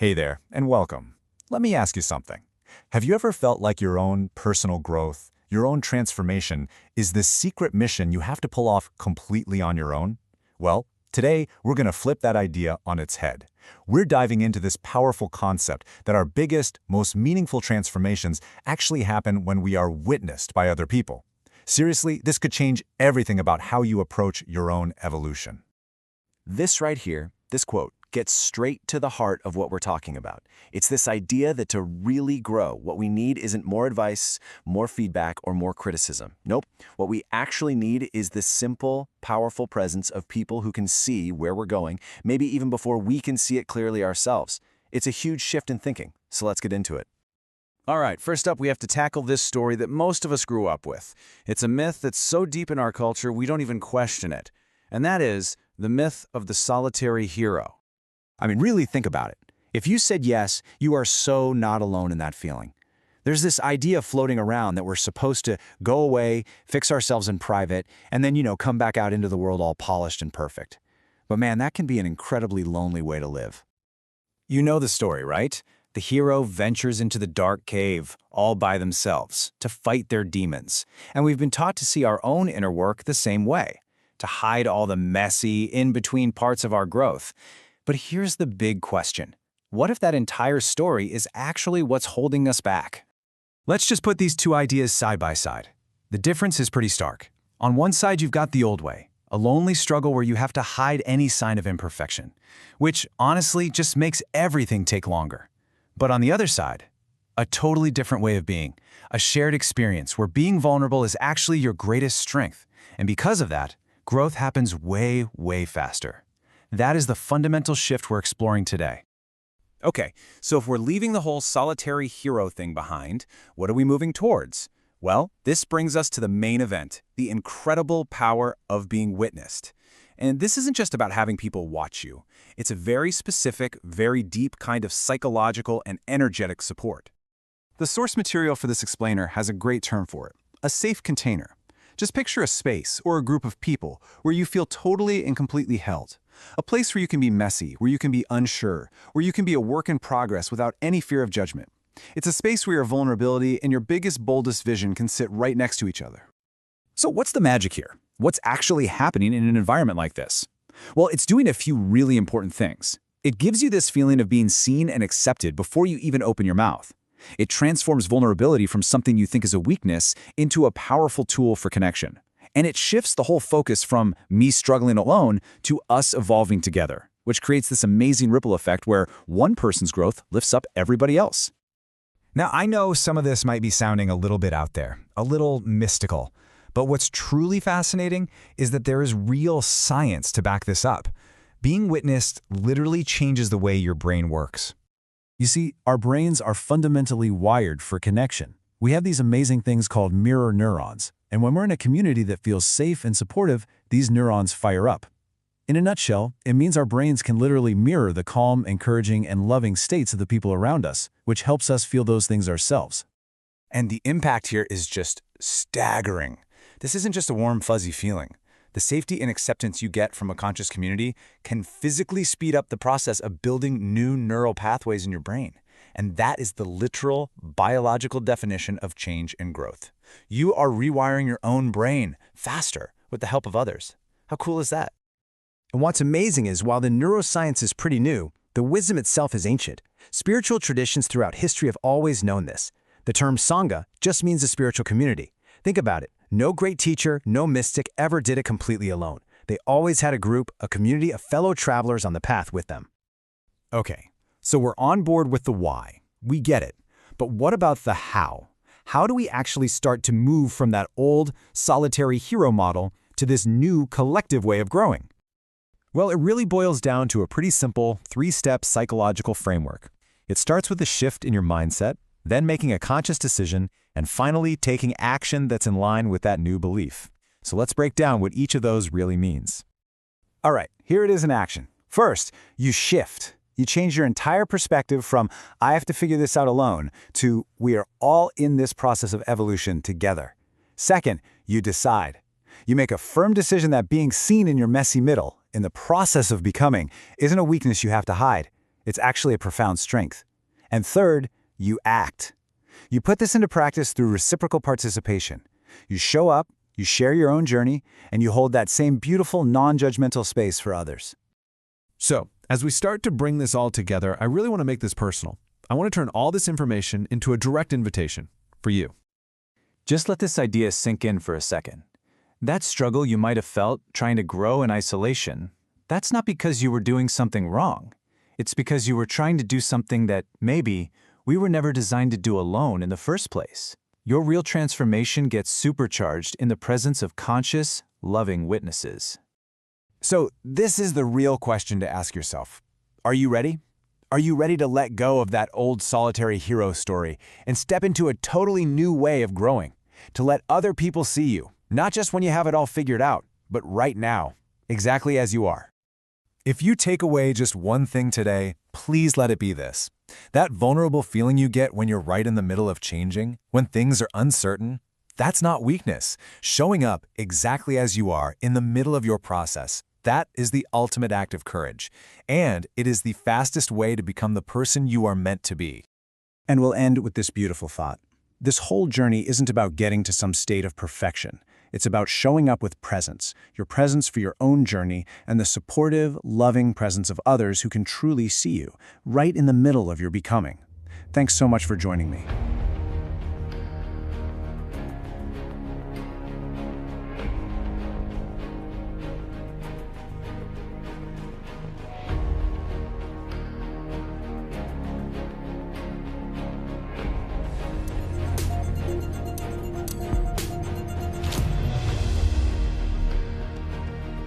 Hey there, and welcome. Let me ask you something. Have you ever felt like your own personal growth, your own transformation, is this secret mission you have to pull off completely on your own? Well, today we're going to flip that idea on its head. We're diving into this powerful concept that our biggest, most meaningful transformations actually happen when we are witnessed by other people. Seriously, this could change everything about how you approach your own evolution. This right here, this quote, gets straight to the heart of what we're talking about. It's this idea that to really grow, what we need isn't more advice, more feedback, or more criticism. Nope. What we actually need is this simple, powerful presence of people who can see where we're going, maybe even before we can see it clearly ourselves. It's a huge shift in thinking, so let's get into it. All right, first up, we have to tackle this story that most of us grew up with. It's a myth that's so deep in our culture we don't even question it. And that is the myth of the solitary hero. I mean, really think about it. If you said yes, you are so not alone in that feeling. There's this idea floating around that we're supposed to go away, fix ourselves in private, and then, come back out into the world all polished and perfect. But man, that can be an incredibly lonely way to live. You know the story, right? The hero ventures into the dark cave all by themselves to fight their demons. And we've been taught to see our own inner work the same way, to hide all the messy, in-between parts of our growth. But here's the big question. What if that entire story is actually what's holding us back? Let's just put these two ideas side by side. The difference is pretty stark. On one side, you've got the old way, a lonely struggle where you have to hide any sign of imperfection, which honestly just makes everything take longer. But on the other side, a totally different way of being, a shared experience where being vulnerable is actually your greatest strength. And because of that, growth happens way, way faster. That is the fundamental shift we're exploring today. Okay, so if we're leaving the whole solitary hero thing behind, what are we moving towards? Well, this brings us to the main event, the incredible power of being witnessed. And this isn't just about having people watch you. It's a very specific, very deep kind of psychological and energetic support. The source material for this explainer has a great term for it, a safe container. Just picture a space or a group of people where you feel totally and completely held. A place where you can be messy, where you can be unsure, where you can be a work in progress without any fear of judgment. It's a space where your vulnerability and your biggest, boldest vision can sit right next to each other. So what's the magic here? What's actually happening in an environment like this? Well, it's doing a few really important things. It gives you this feeling of being seen and accepted before you even open your mouth. It transforms vulnerability from something you think is a weakness into a powerful tool for connection. And it shifts the whole focus from me struggling alone to us evolving together, which creates this amazing ripple effect where one person's growth lifts up everybody else. Now, I know some of this might be sounding a little bit out there, a little mystical, but what's truly fascinating is that there is real science to back this up. Being witnessed literally changes the way your brain works. You see, our brains are fundamentally wired for connection. We have these amazing things called mirror neurons. And when we're in a community that feels safe and supportive, these neurons fire up. In a nutshell, it means our brains can literally mirror the calm, encouraging, and loving states of the people around us, which helps us feel those things ourselves. And the impact here is just staggering. This isn't just a warm, fuzzy feeling. The safety and acceptance you get from a conscious community can physically speed up the process of building new neural pathways in your brain. And that is the literal, biological definition of change and growth. You are rewiring your own brain faster with the help of others. How cool is that? And what's amazing is while the neuroscience is pretty new, the wisdom itself is ancient. Spiritual traditions throughout history have always known this. The term Sangha just means a spiritual community. Think about it. No great teacher, no mystic ever did it completely alone. They always had a group, a community of fellow travelers on the path with them. Okay, so we're on board with the why. We get it. But what about the how? How do we actually start to move from that old, solitary hero model to this new collective way of growing? Well, it really boils down to a pretty simple three-step psychological framework. It starts with a shift in your mindset, then making a conscious decision, and finally taking action that's in line with that new belief. So let's break down what each of those really means. All right, here it is in action. First, you shift. You change your entire perspective from, I have to figure this out alone, to we are all in this process of evolution together. Second, you decide. You make a firm decision that being seen in your messy middle, in the process of becoming, isn't a weakness you have to hide. It's actually a profound strength. And third, you act. You put this into practice through reciprocal participation. You show up, you share your own journey, and you hold that same beautiful, non-judgmental space for others. So, as we start to bring this all together, I really want to make this personal. I want to turn all this information into a direct invitation for you. Just let this idea sink in for a second. That struggle you might have felt trying to grow in isolation, that's not because you were doing something wrong. It's because you were trying to do something that, maybe, we were never designed to do alone in the first place. Your real transformation gets supercharged in the presence of conscious, loving witnesses. So this is the real question to ask yourself. Are you ready? Are you ready to let go of that old solitary hero story and step into a totally new way of growing? To let other people see you, not just when you have it all figured out, but right now, exactly as you are. If you take away just one thing today, please let it be this. That vulnerable feeling you get when you're right in the middle of changing, when things are uncertain, that's not weakness. Showing up exactly as you are in the middle of your process, that is the ultimate act of courage. And it is the fastest way to become the person you are meant to be. And we'll end with this beautiful thought. This whole journey isn't about getting to some state of perfection. It's about showing up with presence, your presence for your own journey, and the supportive, loving presence of others who can truly see you, right in the middle of your becoming. Thanks so much for joining me.